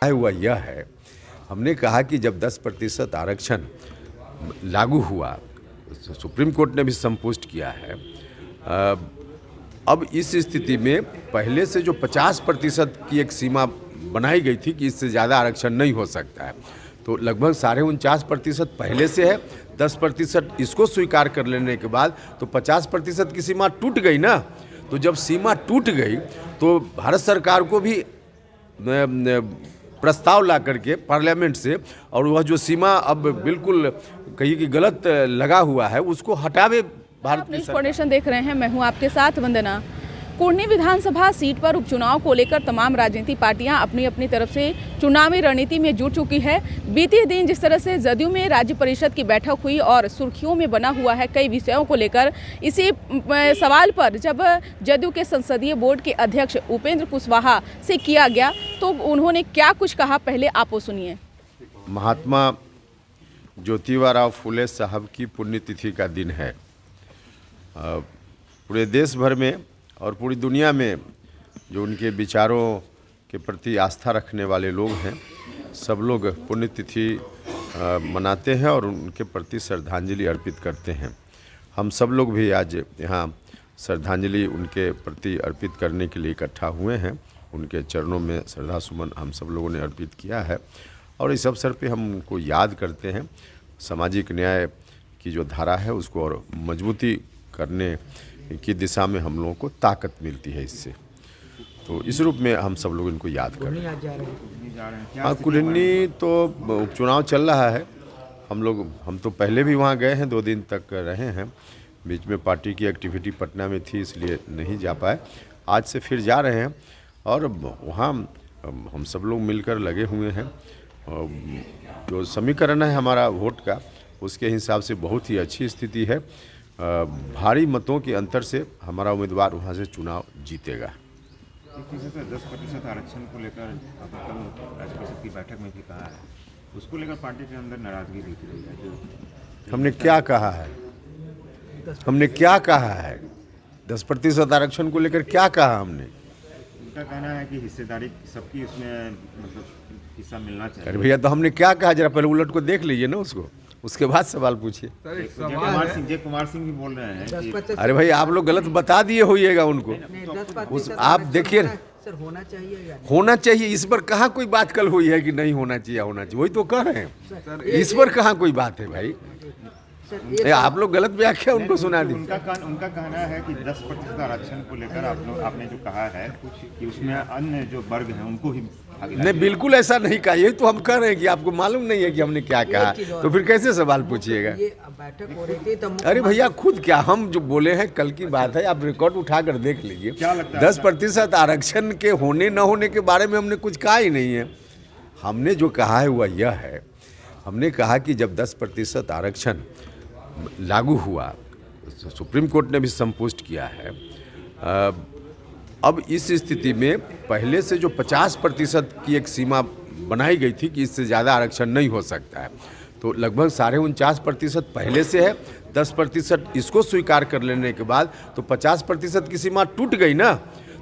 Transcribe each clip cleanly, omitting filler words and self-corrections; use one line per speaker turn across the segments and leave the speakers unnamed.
हुआ यह है, हमने कहा कि जब 10% आरक्षण लागू हुआ, सुप्रीम कोर्ट ने भी संपुष्ट किया है। अब इस स्थिति में पहले से जो 50% की एक सीमा बनाई गई थी कि इससे ज़्यादा आरक्षण नहीं हो सकता है, तो लगभग 49.5% पहले से है। 10% इसको स्वीकार कर लेने के बाद तो 50% की सीमा टूट गई ना। तो जब सीमा टूट गई तो भारत सरकार को भी प्रस्ताव ला करके पार्लियामेंट से, और वह जो सीमा अब बिल्कुल कहीं की गलत लगा हुआ है उसको हटावे भारत की सरकार।
फाउंडेशन देख रहे हैं, मैं हूं आपके साथ वंदना। कुर्नी विधानसभा सीट पर उपचुनाव को लेकर तमाम राजनीतिक पार्टियां अपनी अपनी तरफ से चुनावी रणनीति में जुट चुकी है। बीते दिन जिस तरह से जदयू में राज्य परिषद की बैठक हुई और सुर्खियों में बना हुआ है कई विषयों को लेकर, इसी सवाल पर जब जदयू के संसदीय बोर्ड के अध्यक्ष उपेंद्र कुशवाहा से किया गया तो उन्होंने क्या कुछ कहा, पहले आप वो सुनिए।
महात्मा ज्योतिबा फुले साहब की पुण्यतिथि का दिन है। पूरे देश भर में और पूरी दुनिया में जो उनके विचारों के प्रति आस्था रखने वाले लोग हैं, सब लोग पुण्यतिथि मनाते हैं और उनके प्रति श्रद्धांजलि अर्पित करते हैं। हम सब लोग भी आज यहाँ श्रद्धांजलि उनके प्रति अर्पित करने के लिए इकट्ठा हुए हैं। उनके चरणों में श्रद्धा सुमन हम सब लोगों ने अर्पित किया है और इस अवसर पे हम उनको याद करते हैं। सामाजिक न्याय की जो धारा है उसको और मजबूती करने की दिशा में हम लोगों को ताकत मिलती है इससे, तो इस रूप में हम सब लोग इनको याद कर रहे हैं। हाँ, कुल्हनी तो उपचुनाव चल रहा है। हम तो पहले भी वहाँ गए हैं, 2 दिन तक रहे हैं। बीच में पार्टी की एक्टिविटी पटना में थी इसलिए नहीं जा पाए। आज से फिर जा रहे हैं और वहाँ हम सब लोग मिलकर लगे हुए हैं। जो समीकरण है हमारा वोट का, उसके हिसाब से बहुत ही अच्छी स्थिति है। भारी मतों के अंतर से हमारा उम्मीदवार वहाँ से चुनाव जीतेगा।
10% आरक्षण को लेकर कल राज्य परिषद की बैठक में भी कहा है, उसको लेकर पार्टी के अंदर नाराजगी दिख रही है।
हमने क्या कहा है? 10% आरक्षण को लेकर क्या कहा हमने?
उनका कहना है कि हिस्सेदारी सबकी उसमें मतलब हिस्सा मिलना चाहिए।
अरे भैया, तो हमने क्या कहा? जरा पहले उलट को देख लीजिए ना उसको, उसके बाद सवाल पूछिए।
जय कुमार सिंह भी बोल रहे हैं कि
अरे भाई, आप लोग गलत बता दिए होइएगा उनको। आप देखिए, होना चाहिए, इस पर कहाँ कोई बात कल हुई है कि नहीं होना चाहिए, होना चाहिए, वही तो कह रहे हैं। इस पर कहाँ कोई बात है भाई? आप लोग गलत व्याख्या उनको सुना दी।
उनका कहना है कि 10% आरक्षण को लेकर आपने जो कहा है कि उसमें अन्य जो वर्ग हैं उनको ही
नहीं, बिल्कुल ऐसा नहीं कहा। यही तो हम कह रहे हैं कि आपको मालूम नहीं है कि हमने क्या कहा, तो फिर कैसे सवाल पूछिएगा? अरे भैया, खुद क्या हम जो बोले हैं कल की बात है, आप रिकॉर्ड उठाकर देख लीजिए। 10% आरक्षण के होने न होने के बारे में हमने कुछ कहा ही नहीं है। हमने जो कहा है वह यह है, हमने कहा कि जब 10% आरक्षण लागू हुआ, सुप्रीम कोर्ट ने भी संपुष्ट किया है। अब इस स्थिति में पहले से जो 50% की एक सीमा बनाई गई थी कि इससे ज़्यादा आरक्षण नहीं हो सकता है, तो लगभग 49.5% पहले से है। 10% इसको स्वीकार कर लेने के बाद तो 50% की सीमा टूट गई ना।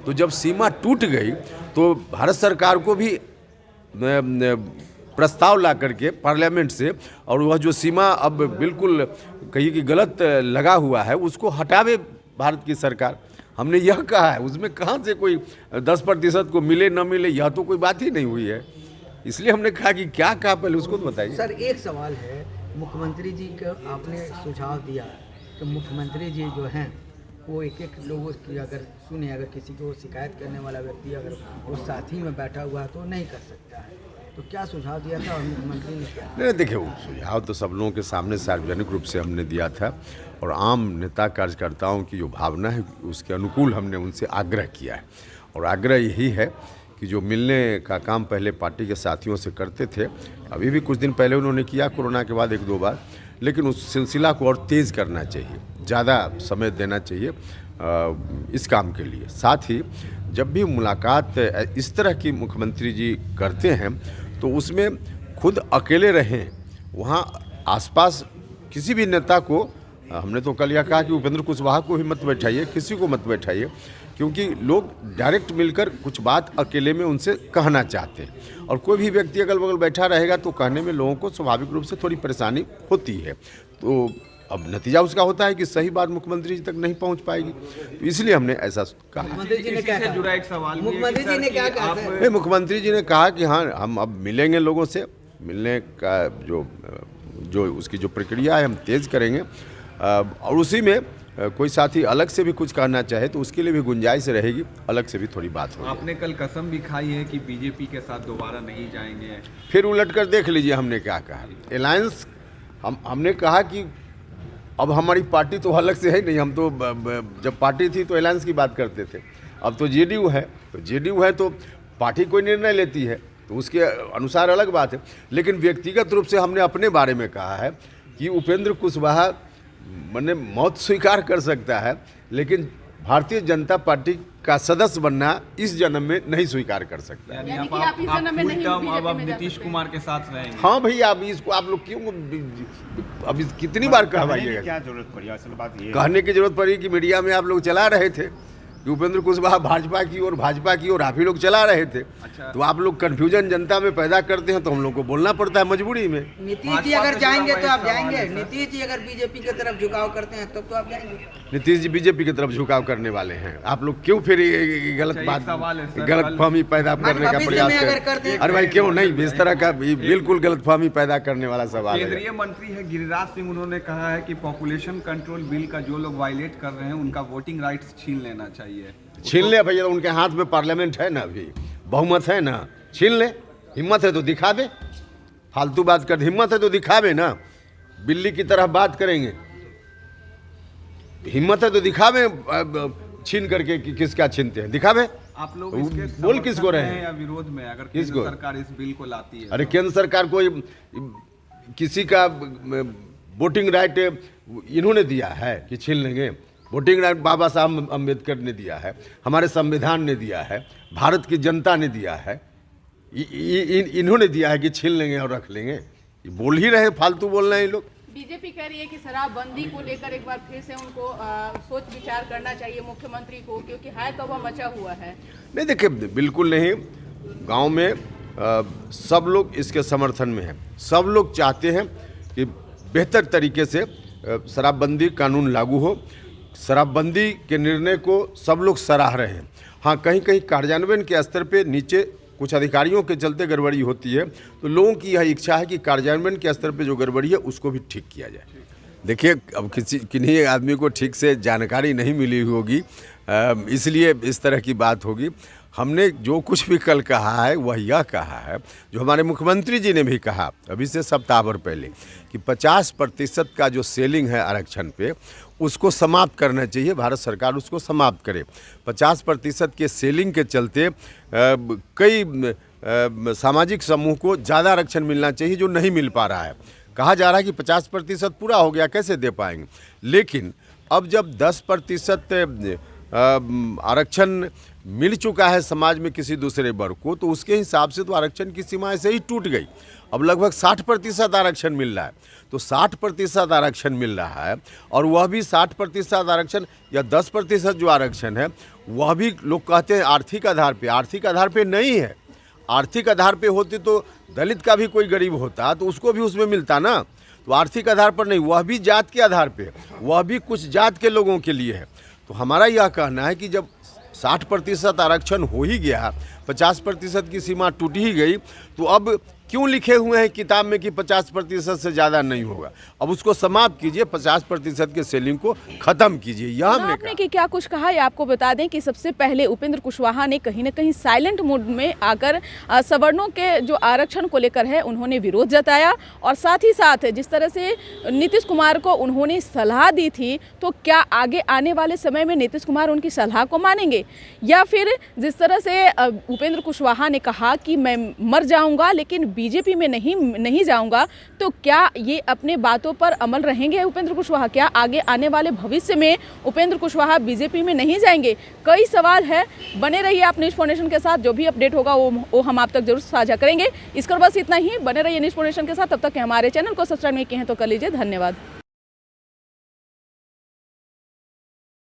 तो जब सीमा टूट गई तो भारत सरकार को भी प्रस्ताव ला करके पार्लियामेंट से, और वह जो सीमा अब बिल्कुल कहीं की गलत लगा हुआ है उसको हटावे भारत की सरकार। हमने यह कहा है, उसमें कहाँ से कोई 10% को मिले न मिले, यह तो कोई बात ही नहीं हुई है। इसलिए हमने कहा कि क्या कहा पहले उसको तो बताइए।
सर, एक सवाल है, मुख्यमंत्री जी का आपने सुझाव दिया कि मुख्यमंत्री जी जो हैं वो एक लोगों की अगर सुने, अगर किसी को शिकायत करने वाला व्यक्ति अगर वो साथी में बैठा हुआ है तो नहीं कर सकता है, तो क्या सुझाव दिया था और मुख्यमंत्री ने क्या?
नहीं, देखिए, सुझाव तो सब लोगों के सामने सार्वजनिक रूप से हमने दिया था और आम नेता कार्यकर्ताओं की जो भावना है उसके अनुकूल हमने उनसे आग्रह किया है। और आग्रह यही है कि जो मिलने का काम पहले पार्टी के साथियों से करते थे, अभी भी कुछ दिन पहले उन्होंने किया कोरोना के बाद 1-2 बार, लेकिन उस सिलसिला को और तेज़ करना चाहिए, ज़्यादा समय देना चाहिए इस काम के लिए। साथ ही जब भी मुलाकात इस तरह की मुख्यमंत्री जी करते हैं तो उसमें खुद अकेले रहें, वहाँ आसपास किसी भी नेता को, हमने तो कल यह कहा कि उपेंद्र कुशवाहा को ही मत बैठाइए, किसी को मत बैठाइए, क्योंकि लोग डायरेक्ट मिलकर कुछ बात अकेले में उनसे कहना चाहते हैं, और कोई भी व्यक्ति अगल बगल बैठा रहेगा तो कहने में लोगों को स्वाभाविक रूप से थोड़ी परेशानी होती है। तो अब नतीजा उसका होता है कि सही बात मुख्यमंत्री जी तक नहीं पहुंच पाएगी, तो इसलिए हमने ऐसा कहा।
मुख्यमंत्री जी ने क्या
इससे
कहा?
जुड़ा एक सवाल भी है
मुख्यमंत्री
कि
जी ने
सर
क्या
कि
कहा
आप-
सर?
नहीं, मुख्यमंत्री जी ने कहा कि हाँ हम अब मिलेंगे लोगों से, मिलने का जो उसकी जो प्रक्रिया है हम तेज़ करेंगे, और उसी में कोई साथी अलग से भी कुछ कहना चाहे तो उसके लिए भी गुंजाइश रहेगी, अलग से भी थोड़ी बात होगी।
आपने कल कसम भी खाई है कि बीजेपी के साथ दोबारा नहीं जाएंगे।
फिर उलट कर देख लीजिए हमने क्या कहा। अलायंस हमने कहा कि अब हमारी पार्टी तो अलग से है नहीं, हम तो जब पार्टी थी तो अलायंस की बात करते थे, अब तो जेडीयू है, तो जेडीयू है तो पार्टी कोई निर्णय लेती है तो उसके अनुसार अलग बात है। लेकिन व्यक्तिगत रूप से हमने अपने बारे में कहा है कि उपेंद्र कुशवाहा मैंने मौत स्वीकार कर सकता है, लेकिन भारतीय जनता पार्टी का सदस्य बनना इस जन्म में नहीं स्वीकार कर सकता है।
यानी
यानी
आप
कि आप इस जन्म में
फुल
नहीं
टर्म अब
बीजेपी में जा
नीतीश
सकते।
कुमार के साथ रहेंगे।
हाँ भैया, अब इसको आप लोग क्यों अब कितनी बार
कहने की
कहवाइएगा?
क्या जरूरत पड़ी? असल बात ये है
कहने की जरूरत पड़ी कि मीडिया में आप लोग चला रहे थे कि उपेंद्र कुशवाहा भाजपा की ओर आप ही लोग चला रहे थे।
अच्छा।
तो आप लोग कन्फ्यूजन जनता में पैदा करते हैं तो हम लोग को बोलना पड़ता है मजबूरी में।
नीतीश जी
भाजपा
अगर
से
जाएंगे
जुड़ा
तो
हुआ
आप
एक सवाल
जाएंगे?
है, सर।
नीतीश जी अगर बीजेपी की तरफ झुकाव करते हैं तब तो आप जाएंगे?
नीतीश जी बीजेपी की तरफ झुकाव करने वाले हैं। आप लोग क्यों फिर ये गलत
अच्छा,
बात,
एक सवाल है सर,
गलतफहमी पैदा करने का
भविष्य
प्रयास
में अगर
कर
करते हैं-
अरे भाई क्यों नहीं, इस तरह का बिल्कुल गलतफहमी पैदा करने वाला सवाल है।
केंद्रीय मंत्री है गिरिराज सिंह, उन्होंने कहा है कि पॉपुलेशन कंट्रोल बिल का जो लोग वायलेट कर रहे हैं उनका वोटिंग राइट्स छीन लेना चाहिए।
छीन ले भैया, उनके हाथ में पार्लियामेंट है ना, अभी बहुमत है ना, छीन ले। हिम्मत है तो दिखा दे, फालतू बात कर, हिम्मत है तो दिखावे ना। बिल्ली की तरह बात करेंगे, हिम्मत है तो दिखावे, छीन करके कि किसका छीनते हैं, दिखावे।
आप लोग
तो
इसके
बोल
समर्थन
किसको रहे
में
हैं?
हैं या विरोध में, अगर
किसको?
केंद्र सरकार इस बिल को लाती है?
अरे केंद्र सरकार को किसी का वोटिंग राइट इन्होंने दिया है कि छीन लेंगे? वोटिंग राइट बाबा साहब अम्बेडकर ने दिया है, हमारे संविधान ने दिया है, भारत की जनता ने दिया है, इन्होंने दिया है कि छीन लेंगे और रख लेंगे। ये बोल ही रहे, फालतू बोल रहे हैं ये लोग।
बीजेपी कह रही है कि शराबबंदी को लेकर एक बार फिर से उनको सोच विचार करना चाहिए मुख्यमंत्री को, क्योंकि हाय तौबा मचा हुआ है।
नहीं देखिए, बिल्कुल नहीं। गांव में सब लोग इसके समर्थन में हैं, सब लोग चाहते हैं कि बेहतर तरीके से शराबबंदी कानून लागू हो। शराबबंदी के निर्णय को सब लोग सराह रहे हैं। हाँ, कहीं कहीं कार्यान्वयन के स्तर पे नीचे कुछ अधिकारियों के चलते गड़बड़ी होती है, तो लोगों की यह इच्छा है कि कार्यान्वयन के स्तर पे जो गड़बड़ी है उसको भी ठीक किया जाए। देखिए, अब किन्हीं आदमी को ठीक से जानकारी नहीं मिली होगी, इसलिए इस तरह की बात होगी। हमने जो कुछ भी कल कहा है वह यह कहा है, जो हमारे मुख्यमंत्री जी ने भी कहा अभी से सप्ताह भर पहले, कि 50% का जो सेलिंग है आरक्षण पे उसको समाप्त करना चाहिए, भारत सरकार उसको समाप्त करे। 50% के सेलिंग के चलते कई सामाजिक समूह को ज़्यादा आरक्षण मिलना चाहिए जो नहीं मिल पा रहा है। कहा जा रहा है कि 50% पूरा हो गया, कैसे दे पाएंगे? लेकिन अब जब 10% आरक्षण मिल चुका है समाज में किसी दूसरे वर्ग को, तो उसके हिसाब से तो आरक्षण की सीमा ऐसे ही टूट गई। अब लगभग 60% आरक्षण मिल रहा है, तो 60% आरक्षण मिल रहा है, और वह भी 60% आरक्षण या 10% जो आरक्षण है वह भी लोग कहते हैं आर्थिक आधार पे। आर्थिक आधार पे नहीं है। आर्थिक आधार पे होती तो दलित का भी कोई गरीब होता तो उसको भी उसमें मिलता ना। तो आर्थिक आधार पर नहीं, वह भी जात के आधार पे, वह भी कुछ जात के लोगों के लिए है। तो हमारा यह कहना है कि जब 60% आरक्षण हो ही गया, 50% की सीमा टूट ही गई, तो अब क्यों लिखे हुए हैं किताब में कि 50% से ज़्यादा नहीं होगा? अब उसको समाप्त कीजिए, 50% के सेलिंग को ख़त्म कीजिए, यह हमने
आपने
कहा।
कि क्या कुछ कहा, ये आपको बता दें कि सबसे पहले उपेंद्र कुशवाहा ने कहीं ना कहीं साइलेंट मोड में आकर सवर्णों के जो आरक्षण को लेकर है उन्होंने विरोध जताया, और साथ ही साथ जिस तरह से नीतीश कुमार को उन्होंने सलाह दी थी, तो क्या आगे आने वाले समय में नीतीश कुमार उनकी सलाह को मानेंगे, या फिर जिस तरह से उपेंद्र कुशवाहा ने कहा कि मैं मर जाऊंगा लेकिन बीजेपी में नहीं जाऊंगा, तो क्या ये अपने बातों पर अमल रहेंगे उपेंद्र कुशवाहा? क्या आगे आने वाले भविष्य में उपेंद्र कुशवाहा बीजेपी में नहीं जाएंगे? कई सवाल है। बने रहिए आप न्यूज़ फाउंडेशन के साथ, जो भी अपडेट होगा वो हम आप तक जरूर साझा करेंगे। इसकर बस इतना ही। बने रहिए न्यूज़ फाउंडेशन के साथ, तब तक हमारे चैनल को सब्सक्राइब नहीं किए हैं तो कर लीजिए। धन्यवाद।